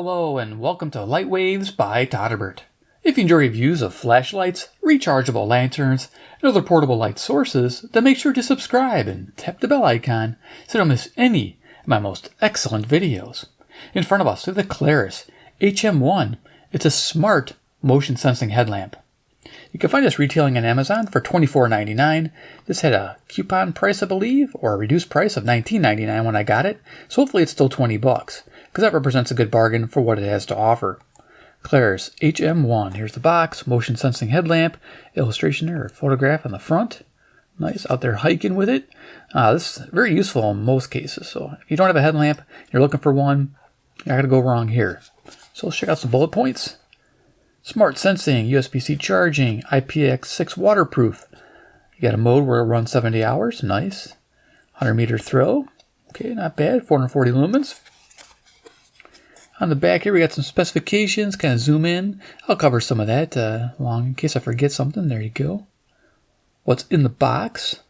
Hello and welcome to Light Waves by Todderbert. If you enjoy reviews of flashlights, rechargeable lanterns, and other portable light sources, then make sure to subscribe and tap the bell icon so you don't miss any of my most excellent videos. In front of us, we have the Klarus HM1. It's a smart motion sensing headlamp. You can find this retailing on Amazon for $24.99. This had a coupon price, I believe, or a reduced price of $19.99 when I got it, so hopefully it's still 20 bucks, because that represents a good bargain for what it has to offer. Klarus HM1. Here's the box, motion sensing headlamp, illustration there, or photograph on the front. Nice, out there hiking with it. This is very useful in most cases, so if you don't have a headlamp, you're looking for one, you're not going to go wrong here. So let's check out some bullet points. Smart sensing, USB-C charging, IPX6 waterproof. You got a mode where it'll run 70 hours, nice. 100 meter throw, okay, not bad, 440 lumens. On the back here we got some specifications, kind of zoom in. I'll cover some of that along in case I forget something, there you go. What's in the box,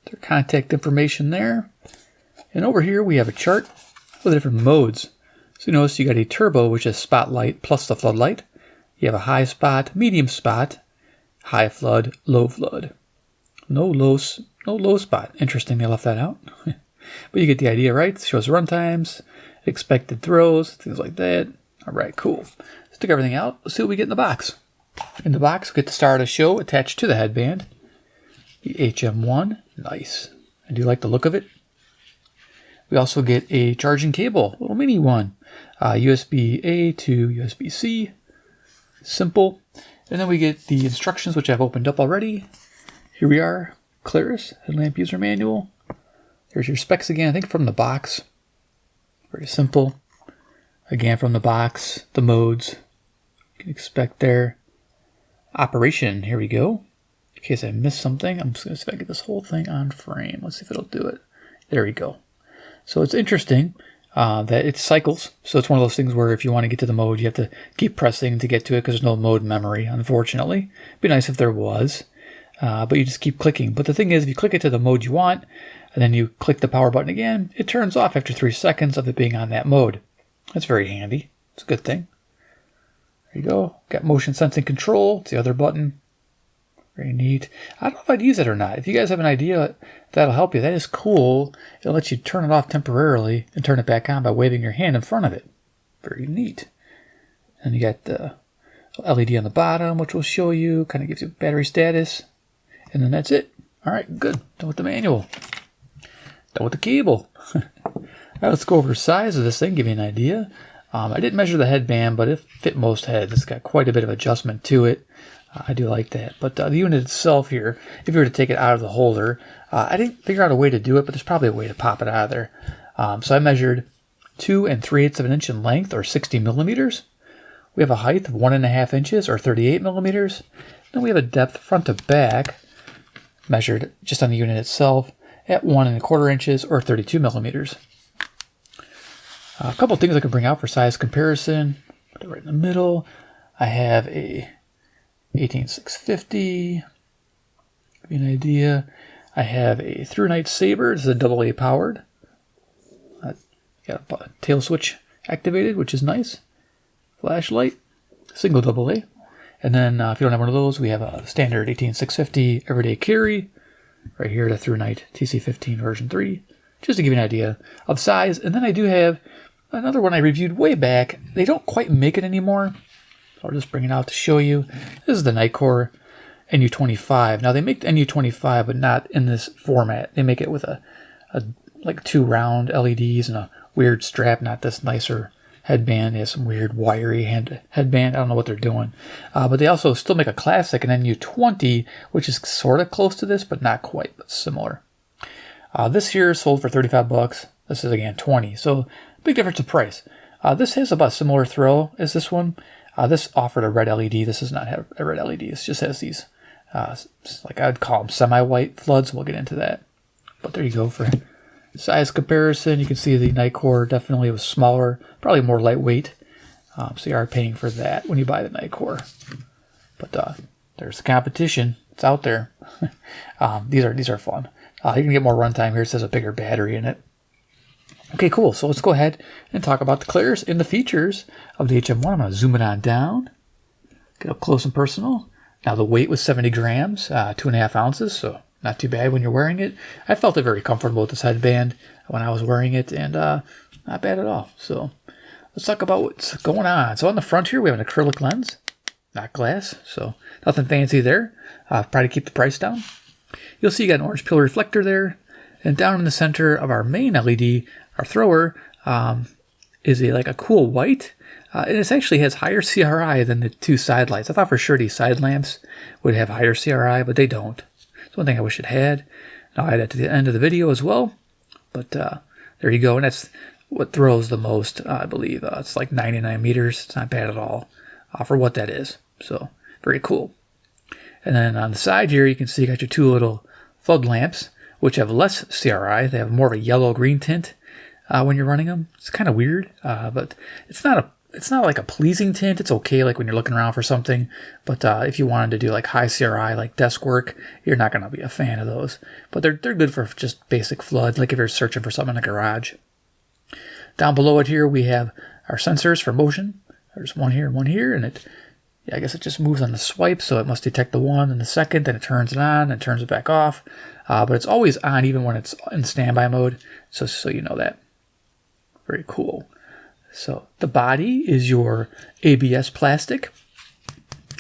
their contact information there. And over here we have a chart with the different modes. So you notice you got a turbo, which is spotlight plus the floodlight. You have a high spot, medium spot, high flood, low flood. No low spot. Interesting, they left that out. But you get the idea, right? It shows run times, expected throws, things like that. All right, cool. Let's take everything out. Let's see what we get in the box. In the box, we get the star of the show attached to the headband. The HM1, nice. I do like the look of it. We also get a charging cable, a little mini one. USB-A to USB-C. Simple. And then we get the instructions, which I've opened up already. Here we are, Klarus Headlamp User Manual. There's your specs again, I think from the box. Very simple. Again, from the box, the modes you can expect there. Operation, here we go. In case I missed something, I'm just going to see if I get this whole thing on frame. Let's see if it'll do it. There we go. So it's interesting that it cycles. So it's one of those things where if you want to get to the mode, you have to keep pressing to get to it because there's no mode memory, unfortunately. It'd be nice if there was, but you just keep clicking. But the thing is, if you click it to the mode you want, and then you click the power button again, it turns off after 3 seconds of it being on that mode. That's very handy. It's a good thing. There you go. Got motion sensing control. It's the other button. Very neat. I don't know if I'd use it or not. If you guys have an idea, that'll help you. That is cool. It'll let you turn it off temporarily and turn it back on by waving your hand in front of it. Very neat. And you got the LED on the bottom, which will show you, kind of gives you battery status. And then that's it. All right, good. Done with the manual. Done with the cable. All right, let's go over the size of this thing, give you an idea. I didn't measure the headband, but it fit most heads. It's got quite a bit of adjustment to it. I do like that. But the unit itself here, if you were to take it out of the holder, I didn't figure out a way to do it, but there's probably a way to pop it out of there. So I measured 2 3/8 of an inch in length, or 60 millimeters. We have a height of 1.5 inches, or 38 millimeters. Then we have a depth front to back, measured just on the unit itself, at 1.25 inches, or 32 millimeters. A couple of things I can bring out for size comparison. Put it right in the middle. I have a 18650. Give you an idea. I have a Through Night Saber. This is a AA powered. Got a tail switch activated, which is nice. Flashlight, single AA. And then if you don't have one of those, we have a standard 18650 everyday carry. Right here, the Through Night TC15 version 3. Just to give you an idea of size. And then I do have another one I reviewed way back. They don't quite make it anymore. I'll just bring it out to show you. This is the Nitecore NU25. Now they make the NU25, but not in this format. They make it with like 2 round LEDs and a weird strap, not this nicer headband. It has some weird wiry headband. I don't know what they're doing. But they also still make a classic, an NU20, which is sort of close to this, but not quite, but similar. This here sold for 35 bucks. This is again 20. So big difference in price. This has about a similar throw as this one. This offered a red LED. This does not have a red LED. It just has these, like I'd call them semi-white floods. We'll get into that. But there you go for size comparison. You can see the Nitecore definitely was smaller, probably more lightweight. So you are paying for that when you buy the Nitecore. But there's the competition. It's out there. These are fun. You can get more runtime here. It says a bigger battery in it. Okay, cool. So let's go ahead and talk about the Klarus and the features of the HM1. I'm going to zoom it on down, get up close and personal. Now the weight was 70 grams, 2.5 ounces, so not too bad when you're wearing it. I felt it very comfortable with this headband when I was wearing it, and not bad at all. So let's talk about what's going on. So on the front here, we have an acrylic lens, not glass, so nothing fancy there. Probably keep the price down. You'll see you got an orange pill reflector there, and down in the center of our main LED, our thrower, is like a cool white. And it actually has higher CRI than the two side lights. I thought for sure these side lamps would have higher CRI, but they don't. It's one thing I wish it had. I'll add that to the end of the video as well. But there you go, and that's what throws the most, I believe. It's like 99 meters. It's not bad at all for what that is. So very cool. And then on the side here, you can see you got your two little flood lamps, which have less CRI. They have more of a yellow-green tint when you're running them. It's kind of weird, but it's not like a pleasing tint. It's okay like when you're looking around for something, but if you wanted to do like high CRI, like desk work, you're not going to be a fan of those. But they're good for just basic flood, like if you're searching for something in a garage. Down below it here, we have our sensors for motion. There's one here, and I guess it just moves on the swipe, so it must detect the one and the second, then it turns it on and turns it back off. But it's always on even when it's in standby mode, so you know that. Very cool. So the body is your ABS plastic,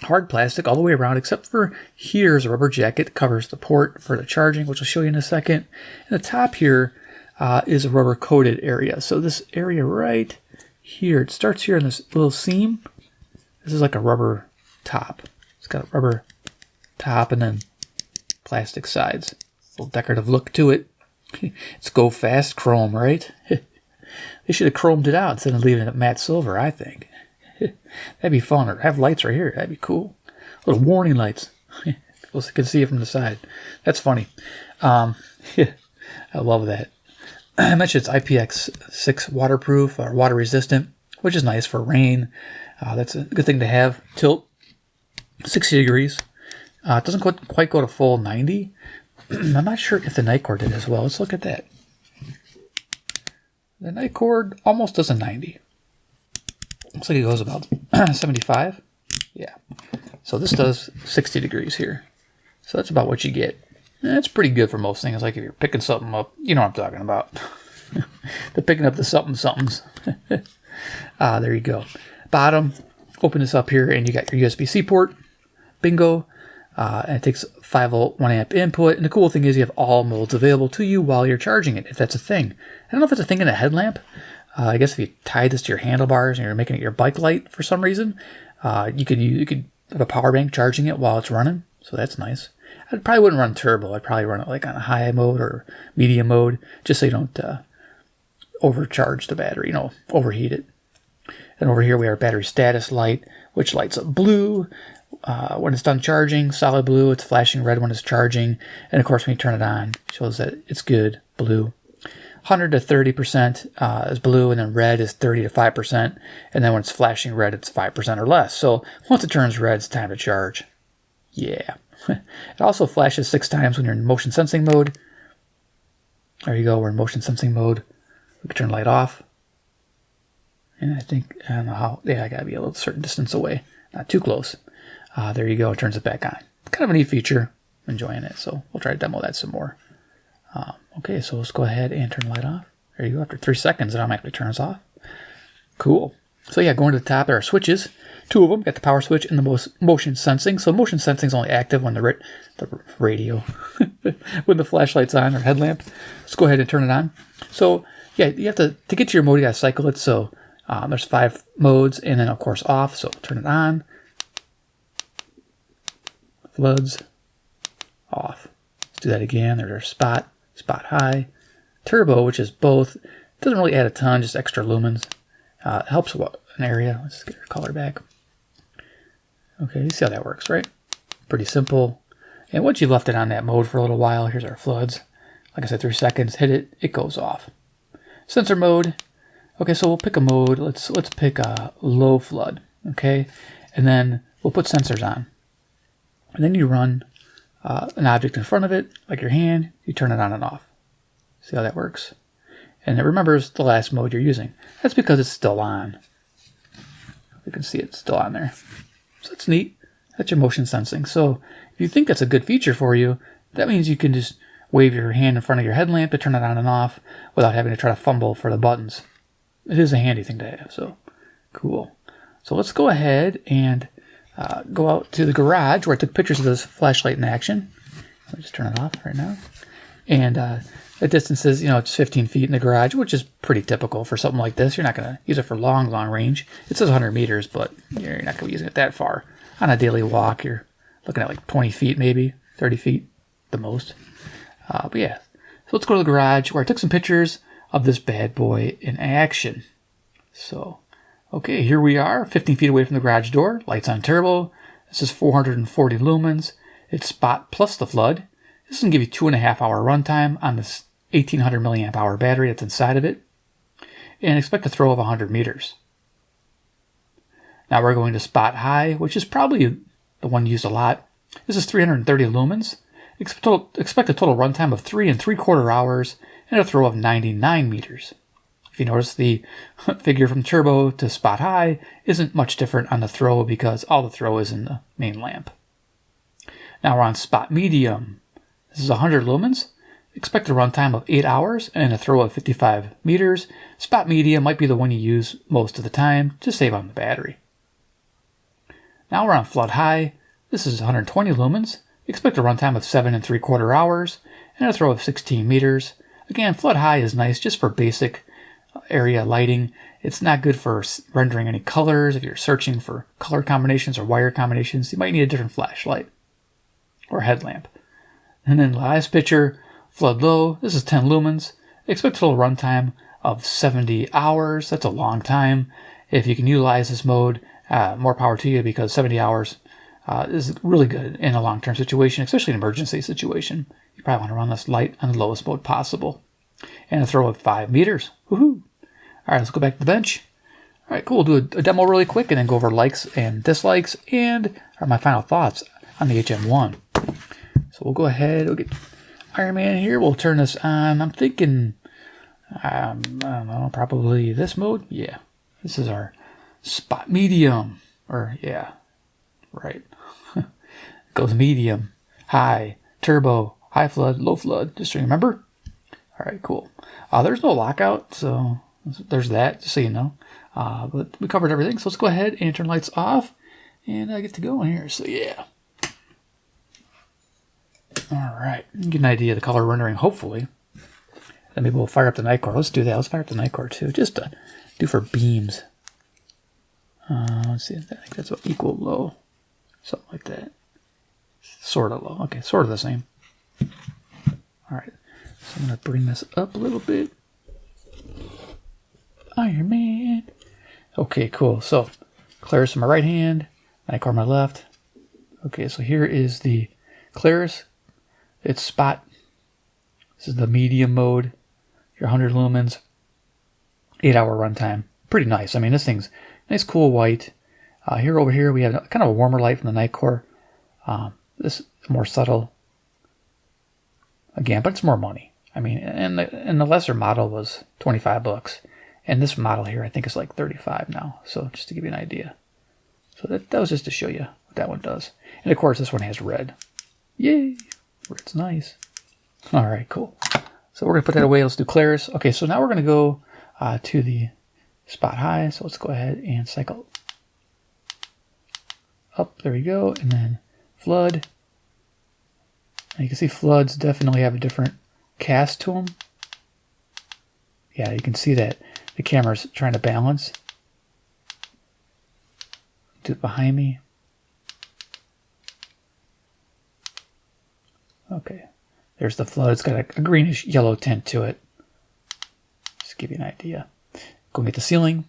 hard plastic all the way around, except for here's a rubber jacket, covers the port for the charging, which I'll show you in a second. And the top here is a rubber coated area. So this area right here, it starts here in this little seam. This is like a rubber top. It's got a rubber top and then plastic sides. A little decorative look to it. It's go fast chrome, right? They should have chromed it out instead of leaving it matte silver, I think. That'd be fun. Or have lights right here. That'd be cool. Little warning lights. You can see it from the side. That's funny. I love that. I mentioned it's IPX6 waterproof or water resistant, which is nice for rain. That's a good thing to have. Tilt, 60 degrees. It doesn't quite go to full 90. I'm not sure if the Nightcore did as well. Let's look at that. The Nightcore almost does a 90. Looks like it goes about 75. Yeah. So this does 60 degrees here. So that's about what you get. And that's pretty good for most things. Like if you're picking something up, you know what I'm talking about. They're picking up the somethings. There you go. Bottom, open this up here and you got your USB-C port. Bingo. And it takes 5-volt, 1-amp input. And the cool thing is you have all modes available to you while you're charging it, if that's a thing. I don't know if it's a thing in a headlamp. I guess if you tie this to your handlebars and you're making it your bike light for some reason, you could have a power bank charging it while it's running. So that's nice. I probably wouldn't run turbo. I'd probably run it like on a high mode or medium mode, just so you don't overcharge the battery, overheat it. And over here we have our battery status light, which lights up blue when it's done charging, solid blue. It's flashing red when it's charging. And of course, when you turn it on, it shows that it's good, blue. 100 to 30% is blue, and then red is 30 to 5%. And then when it's flashing red, it's 5% or less. So once it turns red, it's time to charge. Yeah. It also flashes 6 times when you're in motion sensing mode. There you go, we're in motion sensing mode. We can turn the light off. And I don't know how, I gotta be a little certain distance away. Not too close. There you go, it turns it back on. Kind of a neat feature. I'm enjoying it, so we'll try to demo that some more. Okay, so let's go ahead and turn the light off. There you go, after 3 seconds, it automatically turns off. Cool. So yeah, going to the top, there are switches. 2 of them, got the power switch and the motion sensing. So motion sensing is only active when the radio, when the flashlight's on or headlamp. Let's go ahead and turn it on. So yeah, you have to get to your mode, you gotta cycle it. So there's 5 modes, and then of course off. So turn it on. Floods, off. Let's do that again. There's our spot high. Turbo, which is both. Doesn't really add a ton, just extra lumens. Helps an area. Let's get our color back. Okay, you see how that works, right? Pretty simple. And once you've left it on that mode for a little while, here's our floods. Like I said, 3 seconds, hit it, it goes off. Sensor mode. Okay, so we'll pick a mode. Let's pick a low flood. Okay, and then we'll put sensors on. And then you run an object in front of it, like your hand. You turn it on and off. See how that works? and it remembers the last mode you're using. That's because it's still on. You can see it's still on there. So that's neat. That's your motion sensing. So if you think that's a good feature for you, that means you can just wave your hand in front of your headlamp to turn it on and off without having to try to fumble for the buttons. It is a handy thing to have, so cool. So let's go ahead and go out to the garage where I took pictures of this flashlight in action. Let me just turn it off right now. And the distance is, it's 15 feet in the garage, which is pretty typical for something like this. You're not going to use it for long range. It says 100 meters, but you're not going to be using it that far. On a daily walk, you're looking at like 20 feet maybe, 30 feet the most. But yeah, so let's go to the garage where I took some pictures of this bad boy in action. So, okay, here we are, 15 feet away from the garage door. Lights on turbo. This is 440 lumens. It's spot plus the flood. This is going to give you 2.5 hour runtime on this 1800 milliamp hour battery that's inside of it. And expect a throw of 100 meters. Now we're going to spot high, which is probably the one used a lot. This is 330 lumens. Expect a total runtime of 3 3/4 hours and a throw of 99 meters. If you notice, the figure from turbo to spot high isn't much different on the throw because all the throw is in the main lamp. Now we're on spot medium. This is 100 lumens. Expect a runtime of 8 hours and a throw of 55 meters. Spot medium might be the one you use most of the time to save on the battery. Now we're on flood high. This is 120 lumens. Expect a runtime of 7 3/4 hours and a throw of 16 meters. Again, flood high is nice just for basic area lighting. It's not good for rendering any colors. If you're searching for color combinations or wire combinations, you might need a different flashlight or headlamp. And then last picture, flood low. This is 10 lumens. Expect a total runtime of 70 hours. That's a long time. If you can utilize this mode, more power to you, because 70 hours is really good in a long-term situation, especially an emergency situation. You probably want to run this light on the lowest mode possible. And a throw of 5 meters. Woohoo! All right, let's go back to the bench. All right, cool. We'll do a demo really quick and then go over likes and dislikes and my final thoughts on the HM1. So we'll go ahead. We'll get Iron Man here. We'll turn this on. I'm thinking, I don't know, probably this mode. Yeah, this is our spot medium. Or, yeah, right. It goes medium, high, turbo, high flood, low flood, just to remember. All right, cool. There's no lockout, so there's that, just so you know. But we covered everything, so let's go ahead and turn lights off, and I get to go in here, so yeah. All right, get an idea of the color rendering, hopefully. Then maybe we'll fire up the night core. Let's do that. Let's fire up the night core, too, just to do for beams. Let's see, I think that's about equal low, something like that. Sort of low. Okay, sort of the same. All right, so I'm going to bring this up a little bit. Iron Man. Okay, cool. So, Klarus on my right hand, night core on my left. Okay, so here is the Klarus. It's spot. This is the medium mode. Your 100 lumens. 8 hour runtime. Pretty nice. I mean, this thing's nice, cool white. Over here, we have kind of a warmer light from the night core. This is more subtle. Again, but it's more money. I mean, and the lesser model was $25. And this model here, I think, is like $35 now. So just to give you an idea. So that was just to show you what that one does. And of course, this one has red. Yay! Red's nice. All right, cool. So we're going to put that away. Let's do Klarus. Okay, so now we're going to go to the spot high. So let's go ahead and cycle up. There we go. And then flood. And you can see floods definitely have a different cast to them. Yeah, you can see that the camera's trying to balance. Do it behind me. Okay, there's the flood. It's got a greenish yellow tint to it. Just to give you an idea. Go and get the ceiling.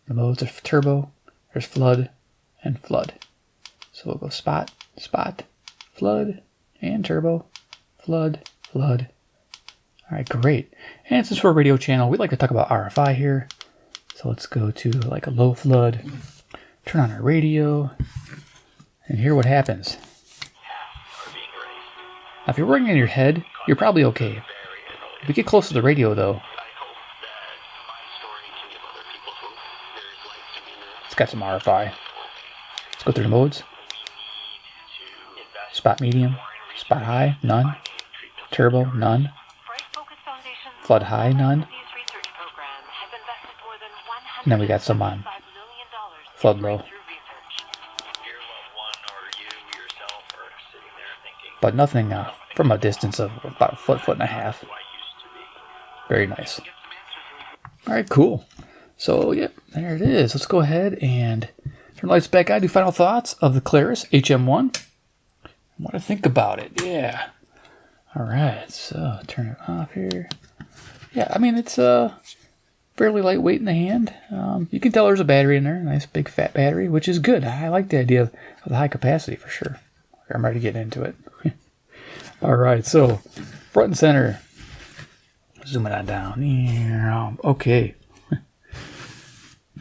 The modes are turbo. There's flood and flood. So we'll go spot, spot, flood, and turbo, flood, flood. All right, great. And since we're a radio channel, we'd like to talk about RFI here. So let's go to like a low flood, turn on our radio, and hear what happens. Now, if you're working on your head, you're probably okay. If you get close to the radio, though, it's got some RFI. Let's go through the modes. Spot medium, spot high, none. Turbo, none. Flood high, none. And then we got some on flood low. But nothing from a distance of about a foot, foot and a half. Very nice. Alright, cool. So, yep, there it is. Let's go ahead and turn the lights back on. Do final thoughts of the Klarus HM1. What do I think about it? Yeah. Alright, so turn it off here. Yeah, I mean, it's fairly lightweight in the hand. You can tell there's a battery in there. A nice big fat battery, which is good. I like the idea of the high capacity for sure. I'm ready to get into it. Alright, so front and center. Zoom it on down. Okay.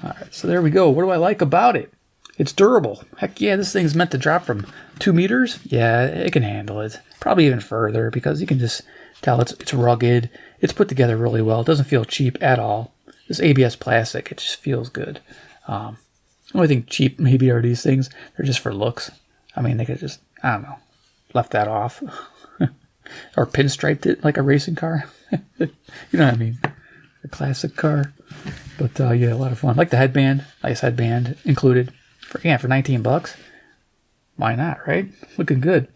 Alright, so there we go. What do I like about it? It's durable. Heck yeah, this thing's meant to drop from 2 meters. Yeah, it can handle it. Probably even further because you can just tell it's rugged. It's put together really well. It doesn't feel cheap at all. This ABS plastic, it just feels good. The only thing cheap maybe are these things. They're just for looks. I mean, they could just, I don't know, left that off. Or pinstriped it like a racing car. You know what I mean? A classic car. But yeah, a lot of fun. Like the headband. Nice headband included. For $19. Why not, right? Looking good.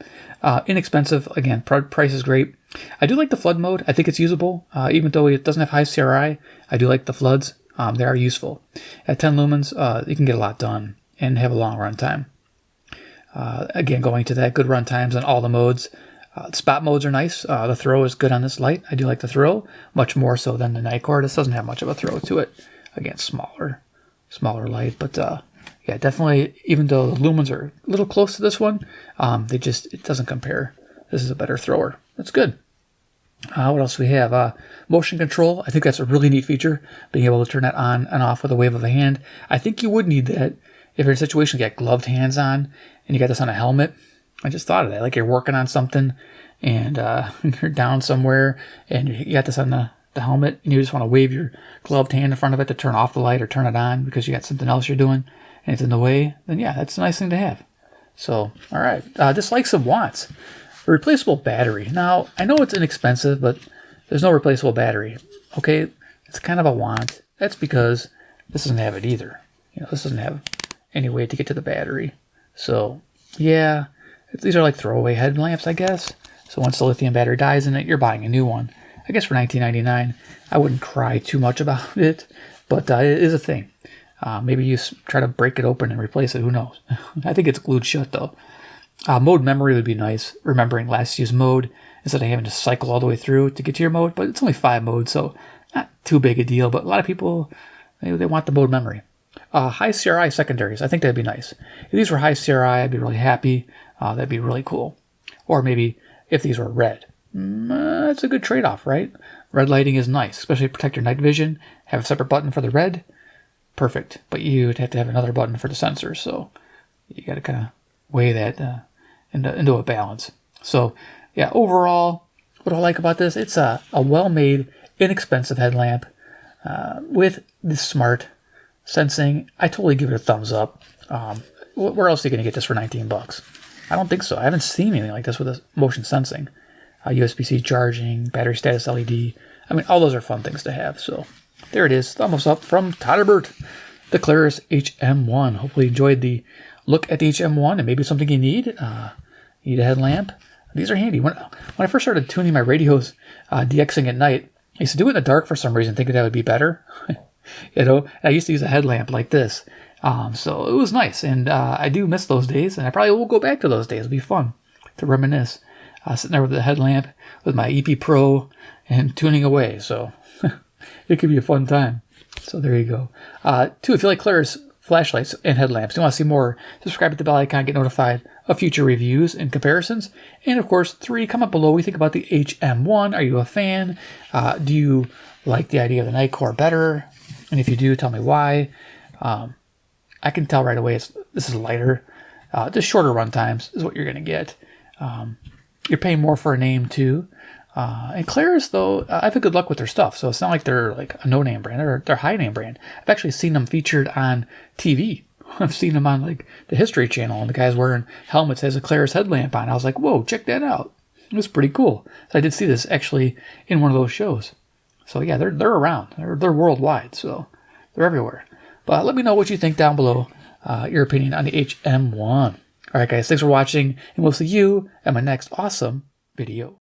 Inexpensive. Again, price is great. I do like the flood mode. I think it's usable. Even though it doesn't have high CRI, I do like the floods. They are useful. At 10 lumens, you can get a lot done and have a long run time. Again, going to that, good run times on all the modes. Spot modes are nice. The throw is good on this light. I do like the throw, much more so than the Nikkor. This doesn't have much of a throw to it. Again, smaller light, but yeah, definitely. Even though the lumens are a little close to this one, it doesn't compare. This is a better thrower. That's good. What else do we have? Motion control. I think that's a really neat feature, being able to turn that on and off with a wave of a hand. I think you would need that if you're in a situation you got gloved hands on and you got this on a helmet. I just thought of that. Like you're working on something and you're down somewhere and you got this on the helmet and you just want to wave your gloved hand in front of it to turn off the light or turn it on because you got something else you're doing and it's in the way, then yeah, that's a nice thing to have. So, all right. Dislikes and wants. A replaceable battery. Now, I know it's inexpensive, but there's no replaceable battery. Okay, it's kind of a want. That's because this doesn't have it either. This doesn't have any way to get to the battery. So, yeah, these are like throwaway headlamps, I guess. So once the lithium battery dies in it, you're buying a new one. I guess for $19.99, I wouldn't cry too much about it, but it is a thing. Maybe you try to break it open and replace it. Who knows? I think it's glued shut, though. Mode memory would be nice, remembering last used mode instead of having to cycle all the way through to get to your mode. But it's only 5 modes, so not too big a deal. But a lot of people, they want the mode memory. High CRI secondaries. I think that'd be nice. If these were high CRI, I'd be really happy. That'd be really cool. Or maybe if these were red. That's a good trade-off, right? Red lighting is nice, especially to protect your night vision. Have a separate button for the red. Perfect. But you'd have to have another button for the sensors, so you got to kind of weigh that into a balance. So, yeah, overall, what do I like about this? It's a well-made, inexpensive headlamp with this smart sensing. I totally give it a thumbs up. Where else are you going to get this for $19? I don't think so. I haven't seen anything like this with this motion sensing. USB-C charging, battery status LED. I mean, all those are fun things to have. So there it is. Thumbs up from Todderbert, the Klarus HM1. Hopefully you enjoyed the look at the HM1 and maybe something you need. Need a headlamp. These are handy. When I first started tuning my radios, DXing at night, I used to do it in the dark for some reason, thinking that would be better. I used to use a headlamp like this. So it was nice, and I do miss those days, and I probably will go back to those days. It'll be fun to reminisce. Sitting there with the headlamp, with my EP Pro, and tuning away. So it could be a fun time. So there you go. Too, if you like Klarus flashlights and headlamps, you want to see more, subscribe to the bell icon, get notified of future reviews and comparisons. And of course, 3, comment below what you think about the HM1. Are you a fan? Do you like the idea of the Nikkor better? And if you do, tell me why. I can tell right away this is lighter. Just shorter run times is what you're going to get. You're paying more for a name too. And Klarus, though, I've had good luck with their stuff, so it's not like they're like a no-name brand. They're a high-name brand. I've actually seen them featured on TV. I've seen them on like the History Channel, and the guy's wearing helmets has a Klarus headlamp on. I was like, whoa, check that out. It was pretty cool. So I did see this actually in one of those shows. So yeah, they're around. They're worldwide, so they're everywhere. But let me know what you think down below, your opinion on the HM1. All right, guys, thanks for watching, and we'll see you at my next awesome video.